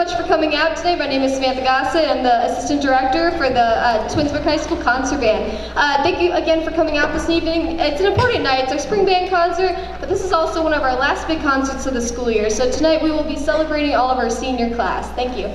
much for coming out today. My name is Samantha Gossett. I'm the Assistant Director for the Twinsburg High School Concert Band. Thank you again for coming out this evening. It's an important night. It's our spring band concert, but this is also one of our last big concerts of the school year. So tonight we will be celebrating all of our senior class. Thank you.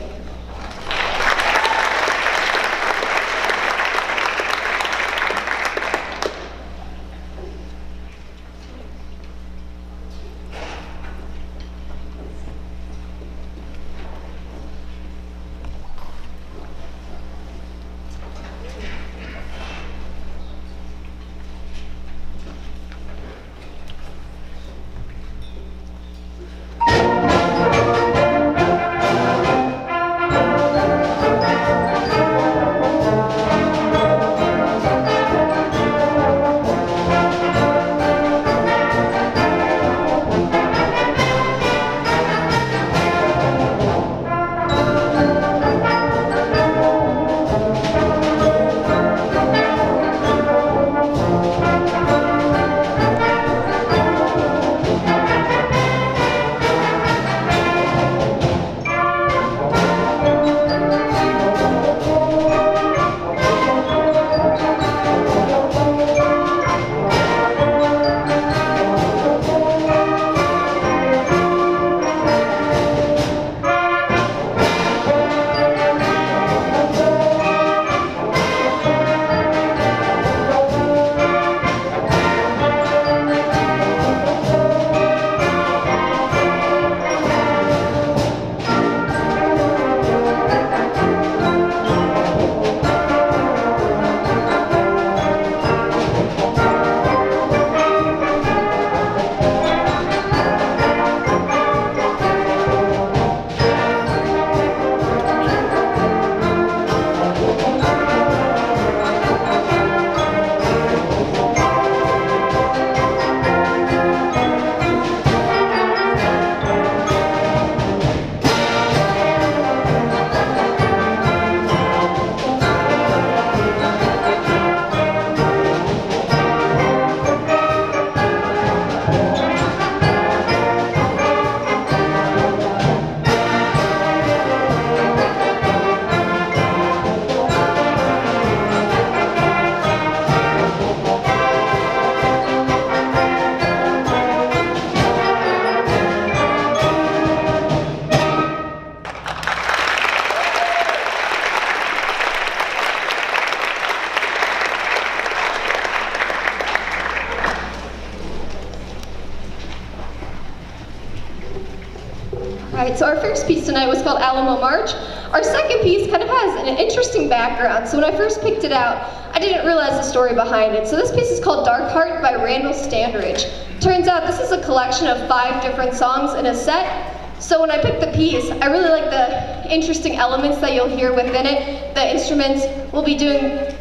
Alright, so our first piece tonight was called Alamo March. Our second piece kind of has an interesting background. So when I first picked it out, I didn't realize the story behind it. So this piece is called Dark Heart by Randall Standridge. Turns out this is a collection of 5 different songs in a set. So when I picked the piece, I really like the interesting elements that you'll hear within it. The instruments will be doing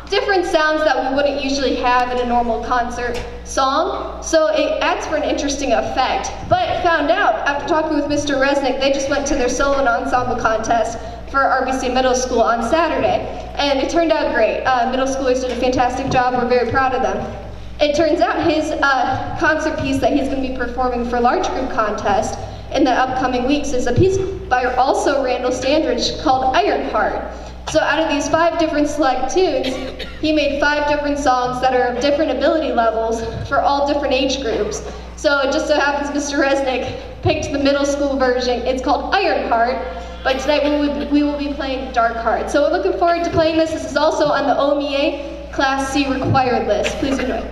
different sounds that we wouldn't usually have in a normal concert song, so it adds for an interesting effect. But found out, after talking with Mr. Resnick, they just went to their solo and ensemble contest for RBC Middle School on Saturday, and it turned out great. Middle schoolers did a fantastic job. We're very proud of them. It turns out his concert piece that he's going to be performing for large group contest in the upcoming weeks is a piece by also Randall Standridge called Ironheart. So out of these 5 different select tunes, he made 5 different songs that are of different ability levels for all different age groups. So it just so happens Mr. Resnick picked the middle school version. It's called Ironheart, but tonight we will be playing Dark Heart. So we're looking forward to playing this. This is also on the OMEA Class C required list. Please enjoy.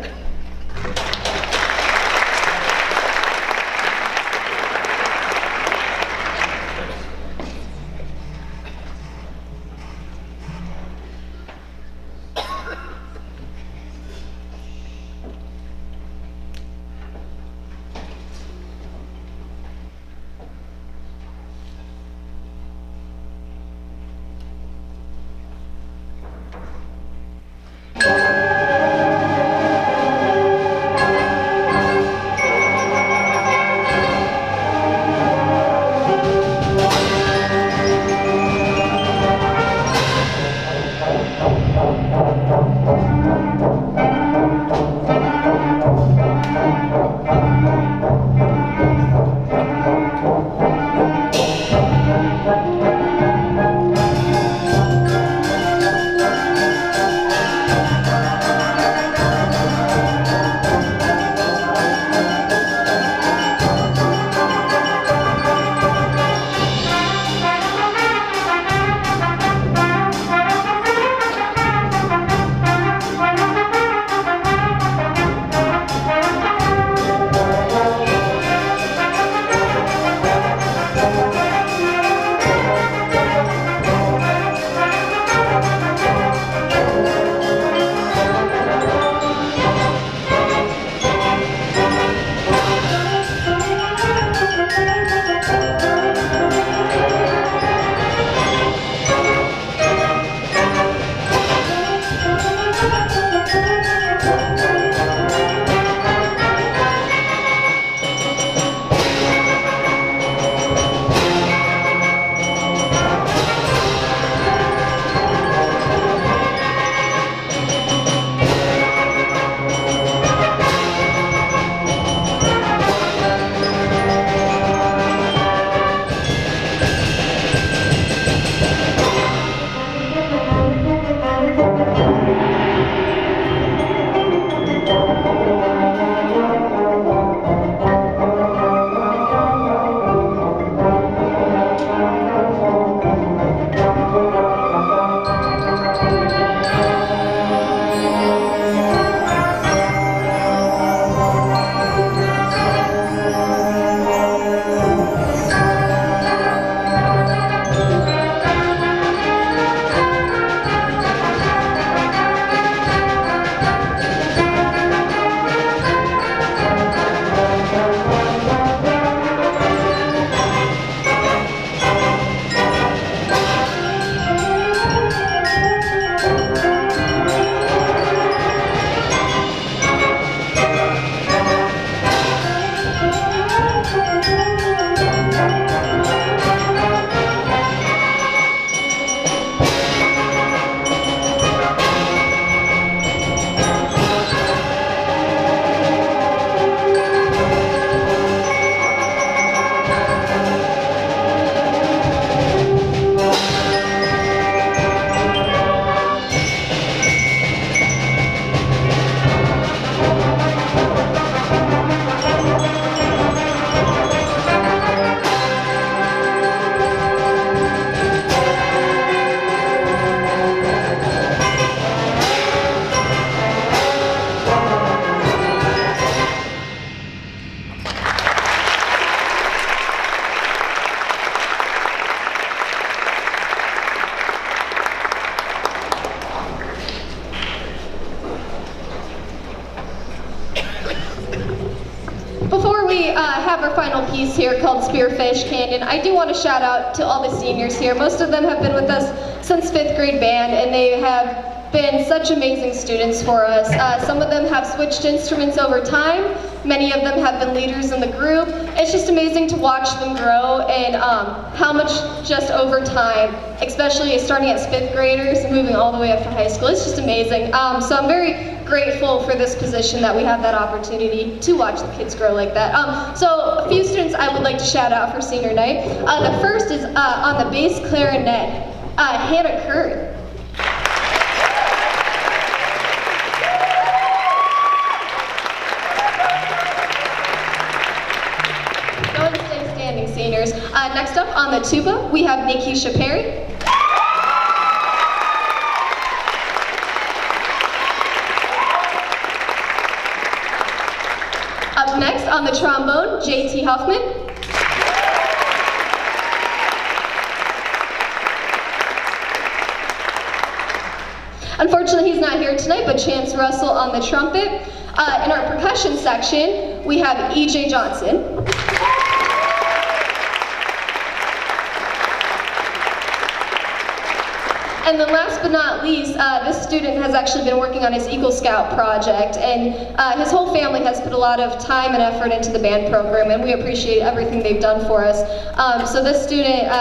Before we have our final piece here called Spearfish Canyon, I do want to shout out to all the seniors here. Most of them have been with us since 5th grade band, and they have been such amazing students for us. Some of them have switched instruments over time. Many of them have been leaders in the group. It's just amazing to watch them grow and how much just over time, especially starting as 5th graders and moving all the way up to high school. It's just amazing. So I'm very grateful for this position that we have that opportunity to watch the kids grow like that. So a few students I would like to shout out for senior night. The first is on the bass clarinet, Hannah Kurt. Go ahead and stay standing, seniors. Next up on the tuba, we have Nikisha Perry. Up next on the trombone, J.T. Huffman. Unfortunately, he's not here tonight, but Chance Russell on the trumpet. In our percussion section, we have E.J. Johnson. And then last but not least, this student has actually been working on his Eagle Scout project, and his whole family has put a lot of time and effort into the band program, and we appreciate everything they've done for us. So this student,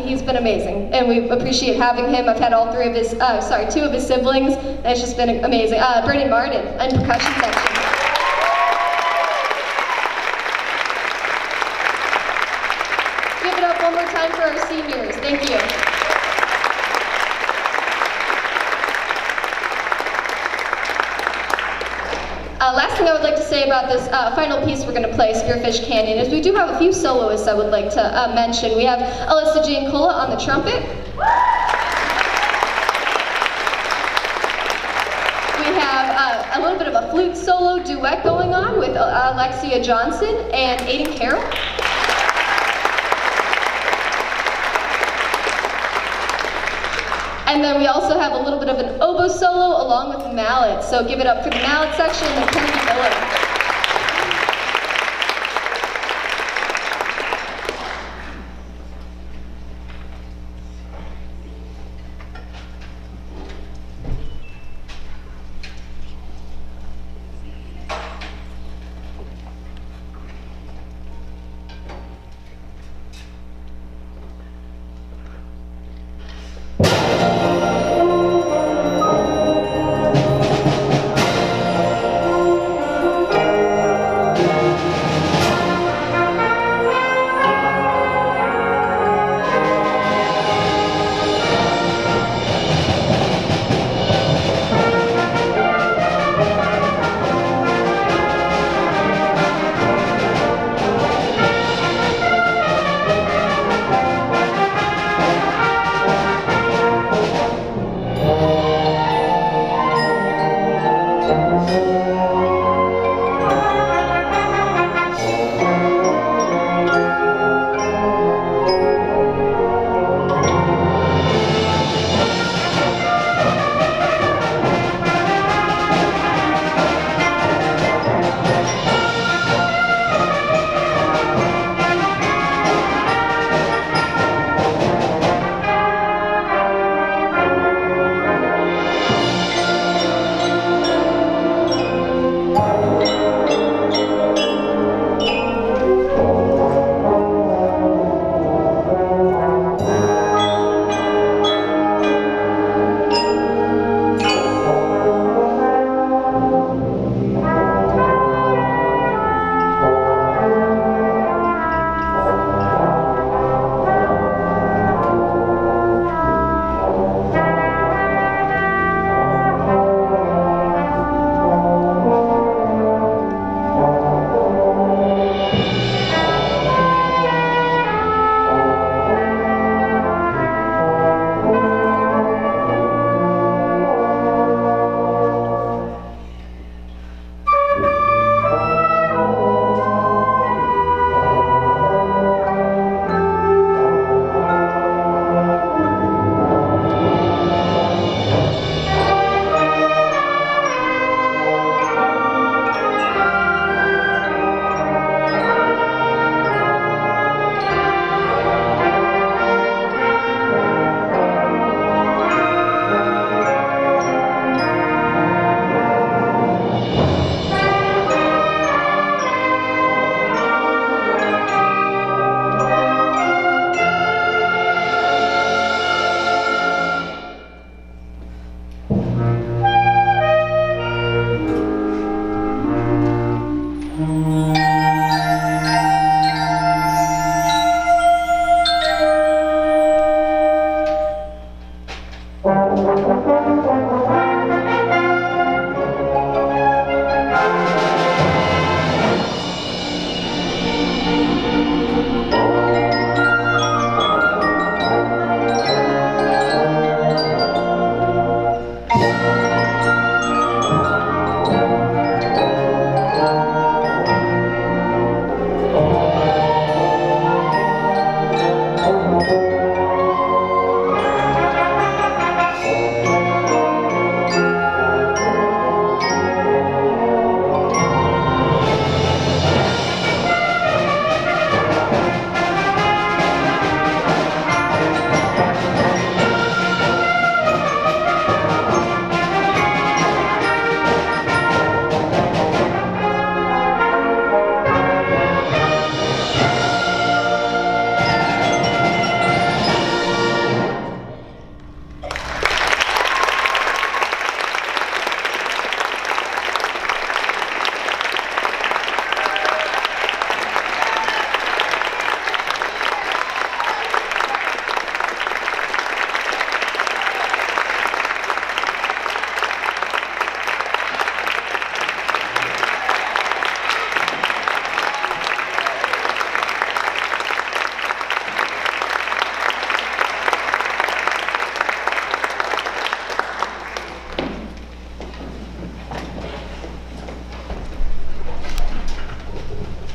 he's been amazing, and we appreciate having him. I've had all two of his siblings, and it's just been amazing. Brandon Martin, in percussion section. Give it up one more time for our seniors. Thank you. Last thing I would like to say about this final piece we're going to play, Spearfish Canyon, is we do have a few soloists I would like to mention. We have Alyssa Jane Cola on the trumpet. We have a little bit of a flute solo duet going on with Alexia Johnson and Aiden Carroll. And then we also have a little bit of an oboe solo along with the mallet. So give it up for the mallet section and Kennedy Miller.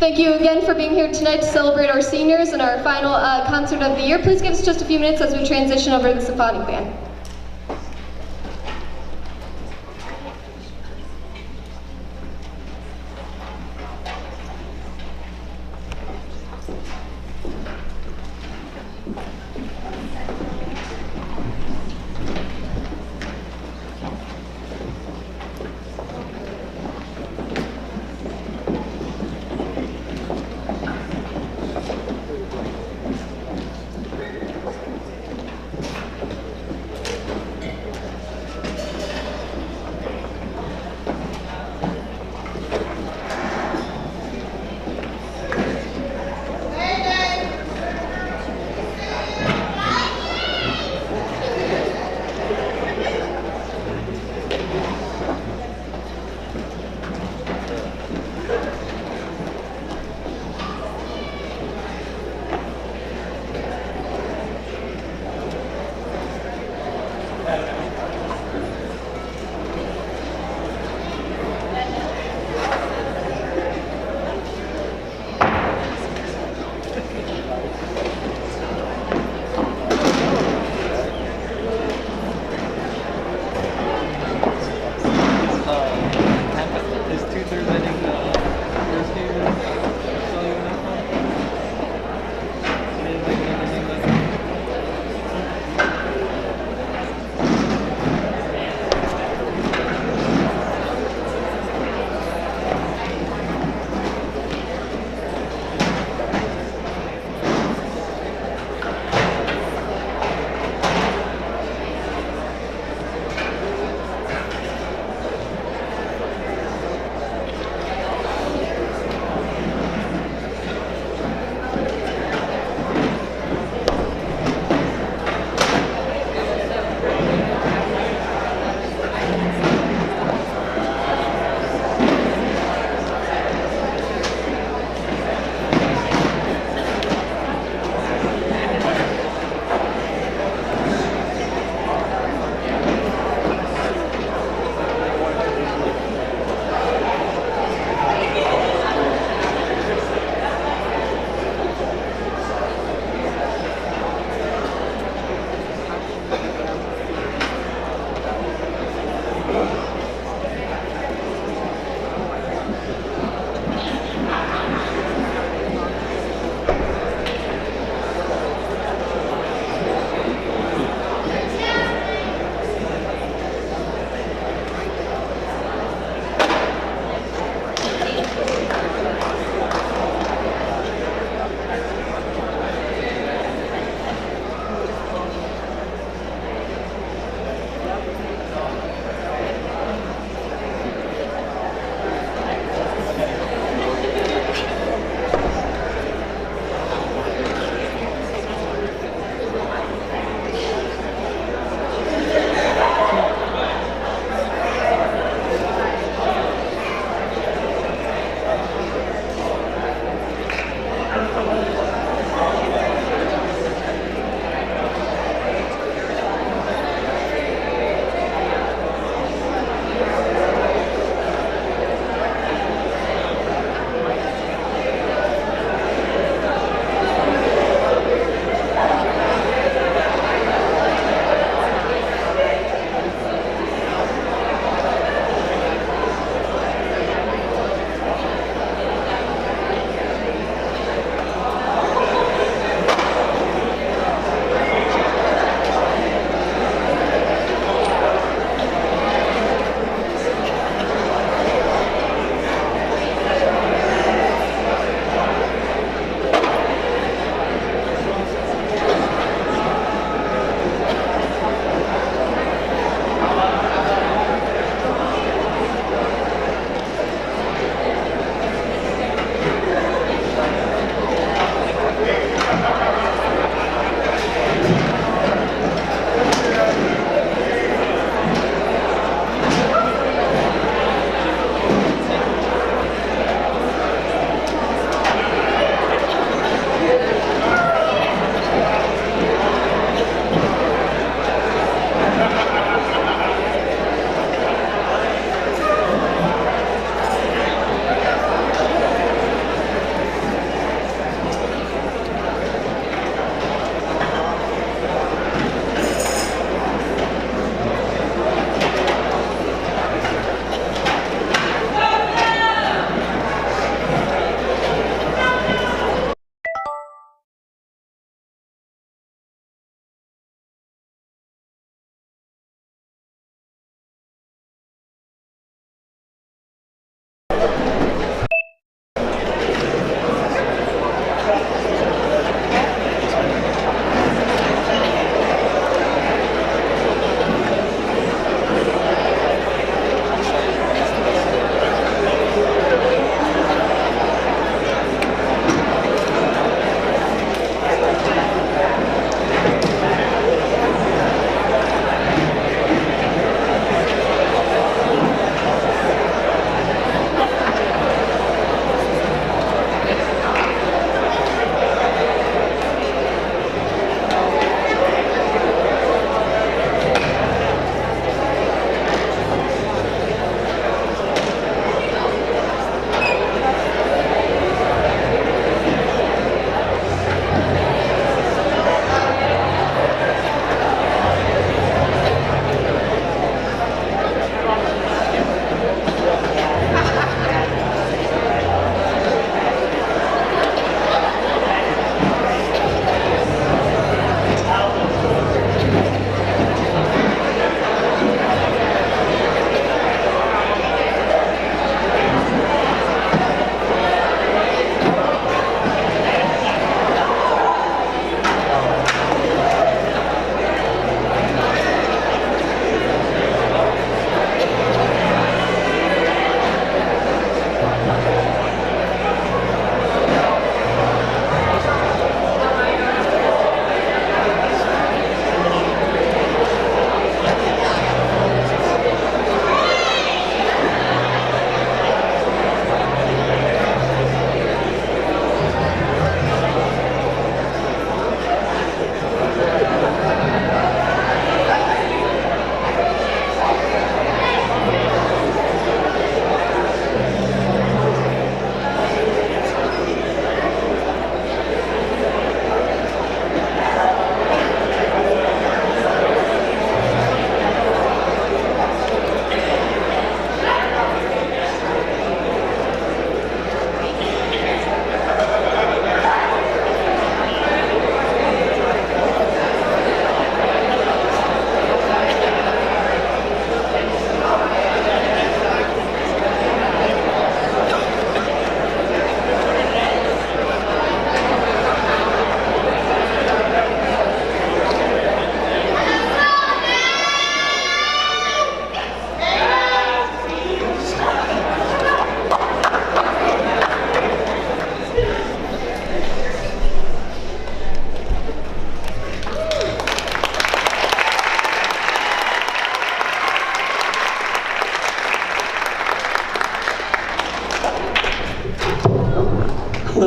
Thank you again for being here tonight to celebrate our seniors and our final concert of the year. Please give us just a few minutes as we transition over to the symphonic band.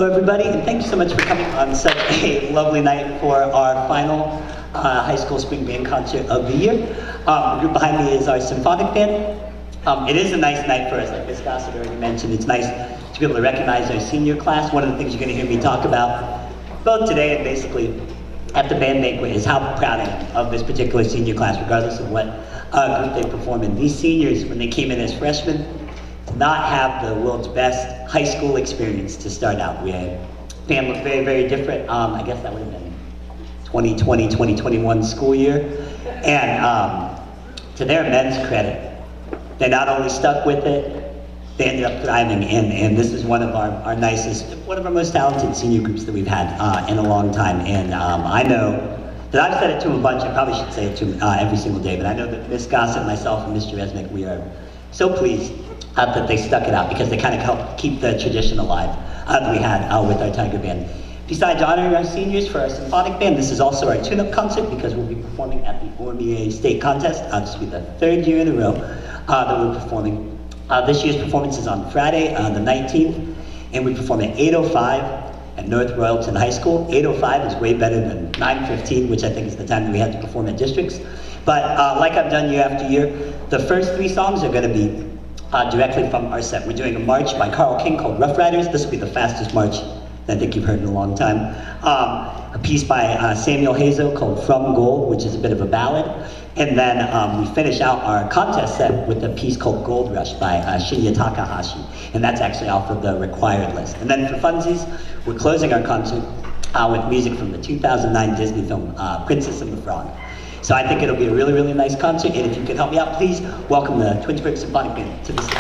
Hello everybody, and thank you so much for coming on such a lovely night for our final high school spring band concert of the year. The group behind me is our symphonic band. It is a nice night for us, like Ms. Gossett already mentioned. It's nice to be able to recognize our senior class. One of the things you're going to hear me talk about, both today and basically at the band banquet, is how proud I am of this particular senior class, regardless of what group they perform in. These seniors, when they came in as freshmen, did not have the world's best high school experience to start out. We had band looked very, very different. I guess that would have been 2020, 2021 school year. And to their men's credit, they not only stuck with it, they ended up thriving. And this is one of our nicest, one of our most talented senior groups that we've had in a long time. And I know that I've said it to them a bunch. I probably should say it to them every single day, but I know that Ms. Gossett, myself, and Mr. Resnick, we are so pleased that they stuck it out, because they kind of helped keep the tradition alive that we had with our Tiger Band. Besides honoring our seniors for our symphonic band, this is also our tune-up concert, because we'll be performing at the Ormier State Contest. This will be the third year in a row that we're performing. This year's performance is on Friday, the 19th, and we perform at 8:05 at North Royalton High School. 8:05 is way better than 9:15, which I think is the time that we had to perform at districts. But like I've done year after year, the first three songs are going to be directly from our set. We're doing a march by Carl King called Rough Riders. This will be the fastest march that I think you've heard in a long time. A piece by Samuel Hazo called From Gold, which is a bit of a ballad. And then we finish out our contest set with a piece called Gold Rush by Shinya Takahashi. And that's actually off of the required list. And then for funsies, we're closing our concert with music from the 2009 Disney film, Princess and the Frog. So I think it'll be a really, really nice concert, and if you could help me out, please welcome the Twinsburg Symphonic Band to the stage.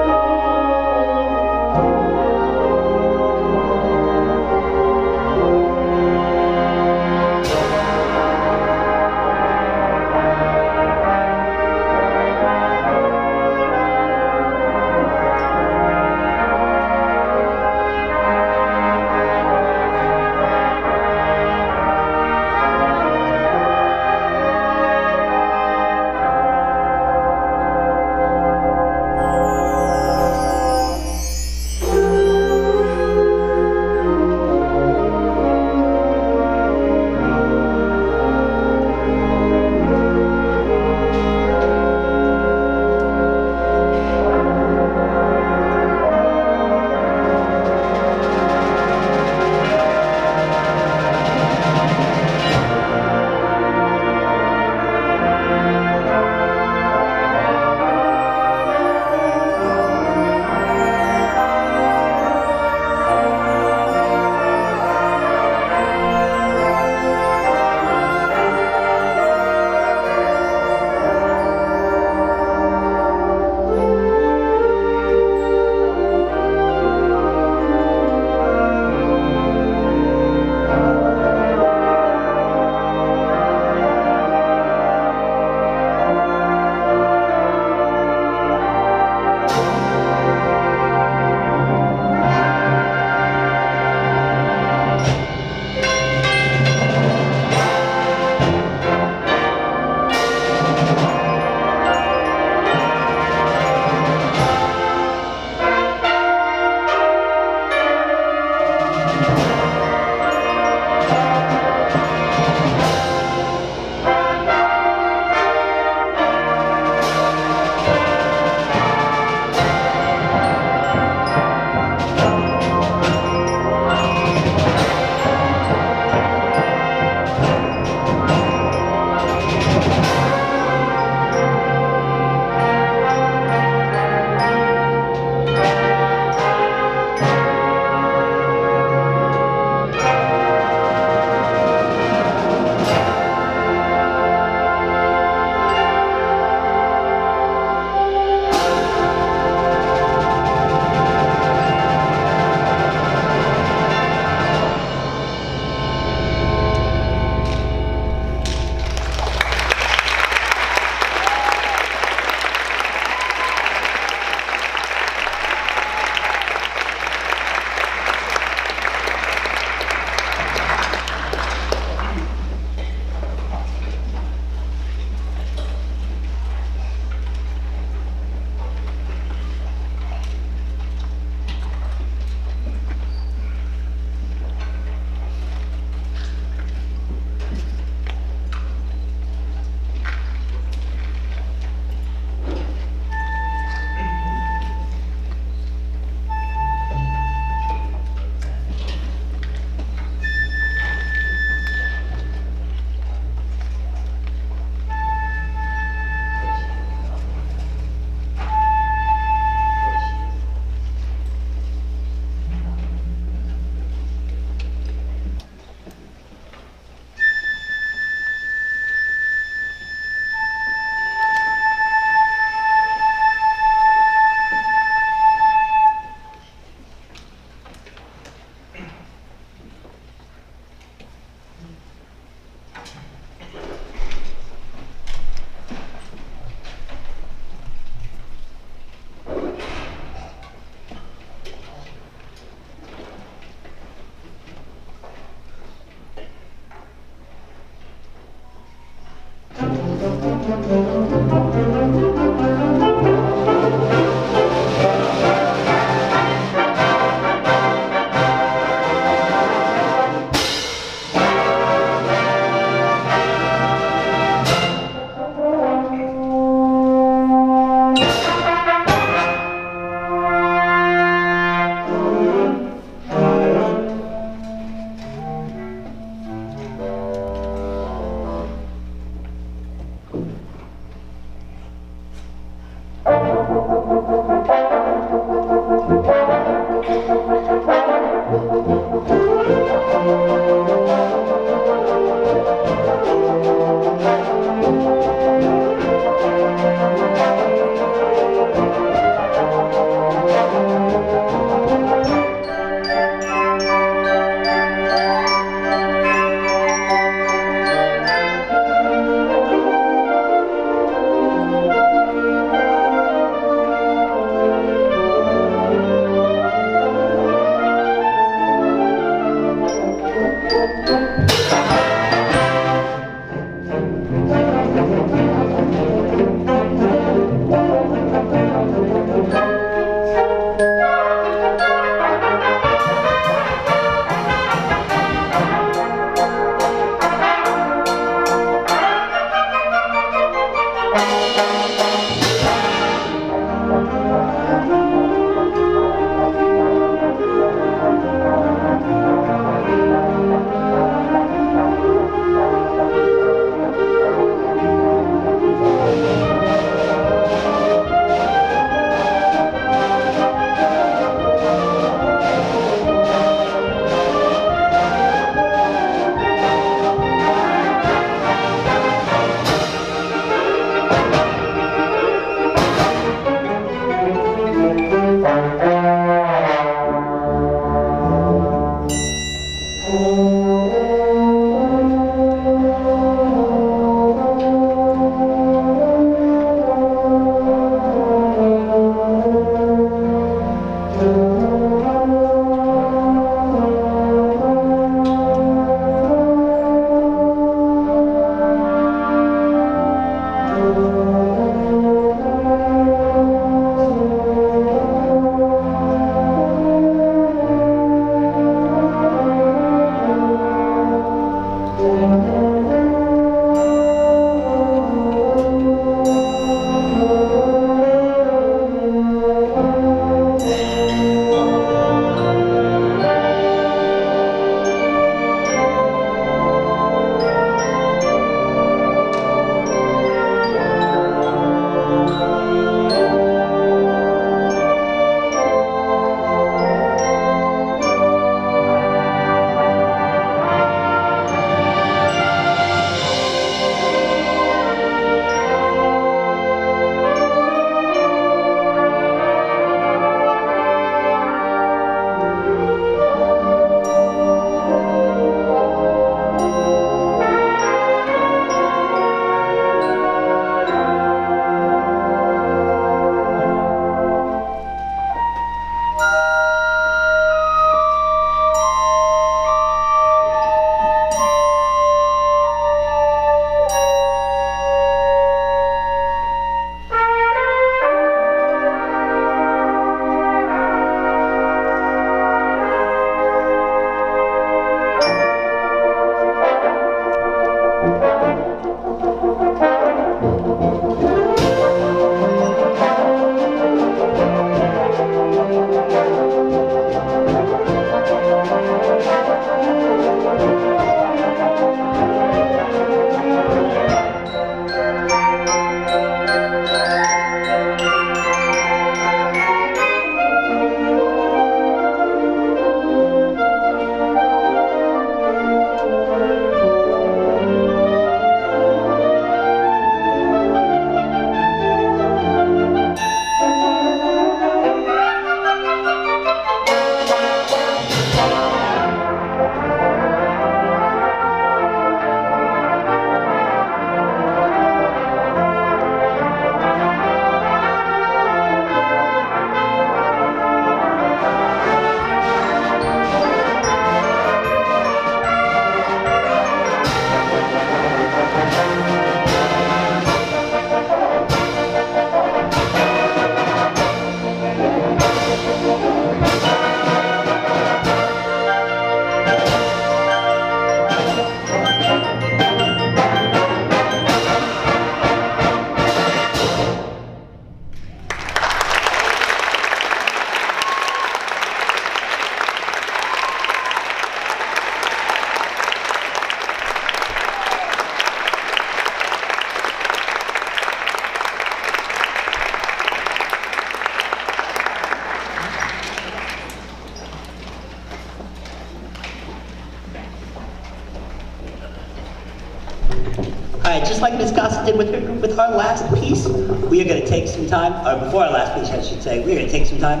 just like Ms. Gossett did with her group with our last piece, we are going to take some time, or before our last piece I should say, we're going to take some time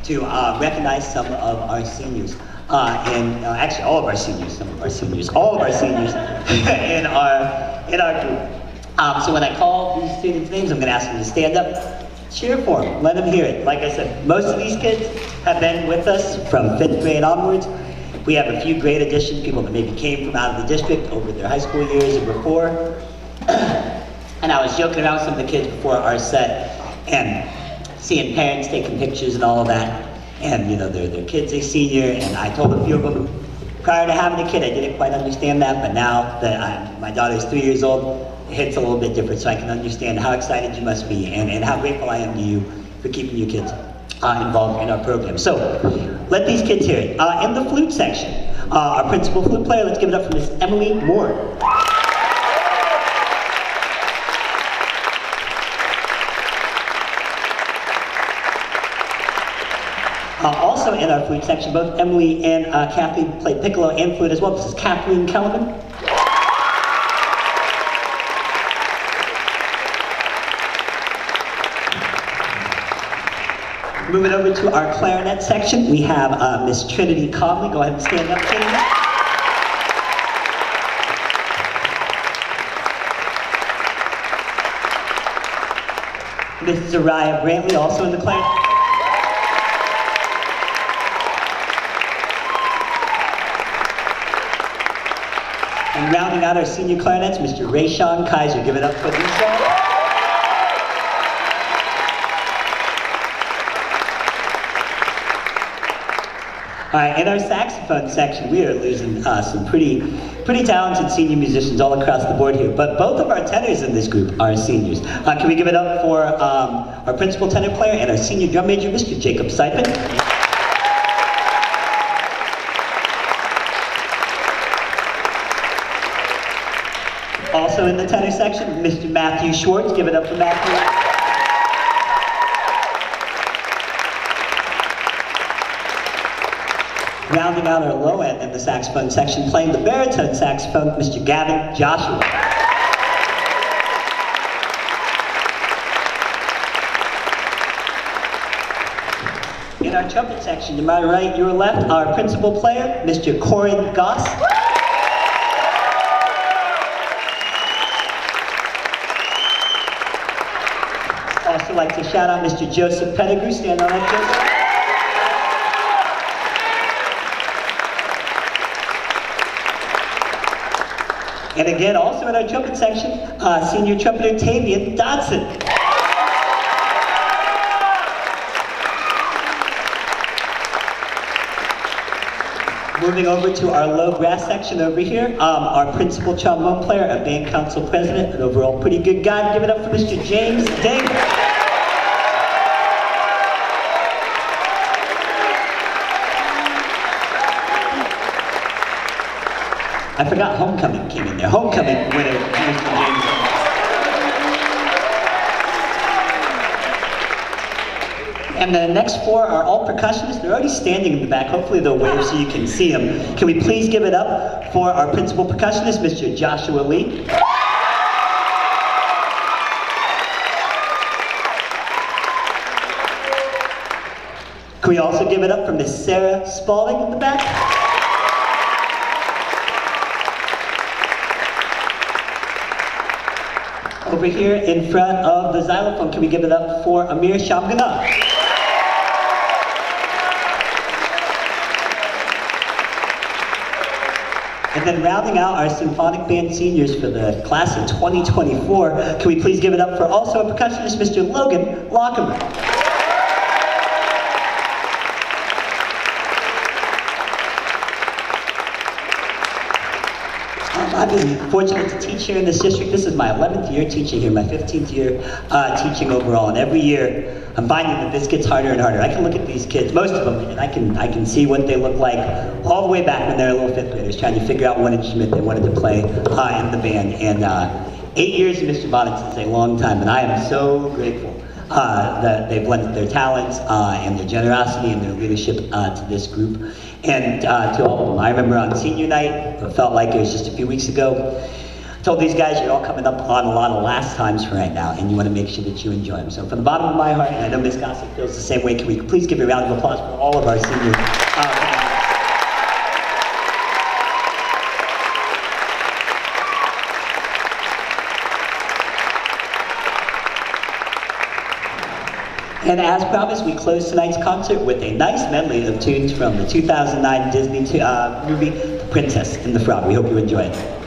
to recognize some of our seniors. Actually all of our seniors, all of our seniors in our group. So when I call these students' names, I'm going to ask them to stand up, cheer for them, let them hear it. Like I said, most of these kids have been with us from 5th grade onwards. We have a few great additions, people that maybe came from out of the district over their high school years or before. And I was joking around with some of the kids before our set and seeing parents taking pictures and all of that. And you know, their kid's a senior, and I told a few of them, prior to having a kid, I didn't quite understand that, but now that my daughter's 3 years old, it hits a little bit different, so I can understand how excited you must be and how grateful I am to you for keeping your kids involved in our program. So, let these kids hear it. In the flute section, our principal flute player, let's give it up for Miss Emily Moore. Also in our flute section, both Emily and Kathleen played piccolo and flute as well. This is Kathleen Kellerman. Moving over to our clarinet section, we have Miss Trinity Conley. Go ahead and stand up, Trinity. Miss Zariah Brantley, also in the clarinet. And rounding out our senior clarinets, Mr. Rayshawn Kaiser. Give it up for these guys. All right, in our saxophone section, we are losing some pretty talented senior musicians all across the board here, but both of our tenors in this group are seniors. Can we give it up for our principal tenor player and our senior drum major, Mr. Jacob Sipin? Also in the tenor section, Mr. Matthew Schwartz. Give it up for Matthew. Rounding out our low end in the saxophone section, playing the baritone saxophone, Mr. Gavin Joshua. In our trumpet section, to my right, your left, our principal player, Mr. Corin Goss. Also like to shout out Mr. Joseph Pettigrew. Stand on up, Joseph. And again, also in our trumpet section, senior trumpeter Tavian Dodson. Moving over to our low brass section over here, our principal trombone player, our band council president, an overall pretty good guy. Give it up for Mr. James Davis. I forgot Homecoming came in there. Homecoming winner, Mr. James. And the next four are all percussionists. They're already standing in the back. Hopefully they'll wave so you can see them. Can we please give it up for our principal percussionist, Mr. Joshua Lee? Can we also give it up for Miss Sarah Spalding in the back? Over here in front of the xylophone, can we give it up for Amir Shamgana? And then rounding out our symphonic band seniors for the class of 2024, can we please give it up for also a percussionist, Mr. Logan Lockerman? I've been fortunate to teach here in this district. This is my 11th year teaching here, my 15th year teaching overall, and every year I'm finding that this gets harder and harder. I can look at these kids, most of them, and I can see what they look like all the way back when they were little 5th graders, trying to figure out what instrument they wanted to play in the band. And 8 years in Mr. Bonnets is a long time, and I am so grateful that they've lent their talents and their generosity and their leadership to this group. And to all of them, I remember on senior night, it felt like it was just a few weeks ago, told these guys you're all coming up on a lot of last times for right now, and you want to make sure that you enjoy them. So from the bottom of my heart, and I know Ms. Gossett feels the same way, can we please give a round of applause for all of our seniors? And as promised, we close tonight's concert with a nice medley of tunes from the 2009 Disney movie, The Princess and the Frog. We hope you enjoy it.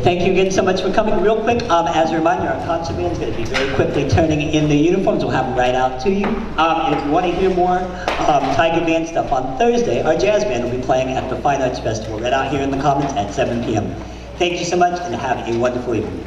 Thank you again so much for coming. Real quick, as a reminder, our concert band is going to be very quickly turning in their uniforms. We'll have them right out to you. And if you want to hear more Tiger Band stuff on Thursday, our jazz band will be playing at the Fine Arts Festival right out here in the Commons at 7 p.m. Thank you so much and have a wonderful evening.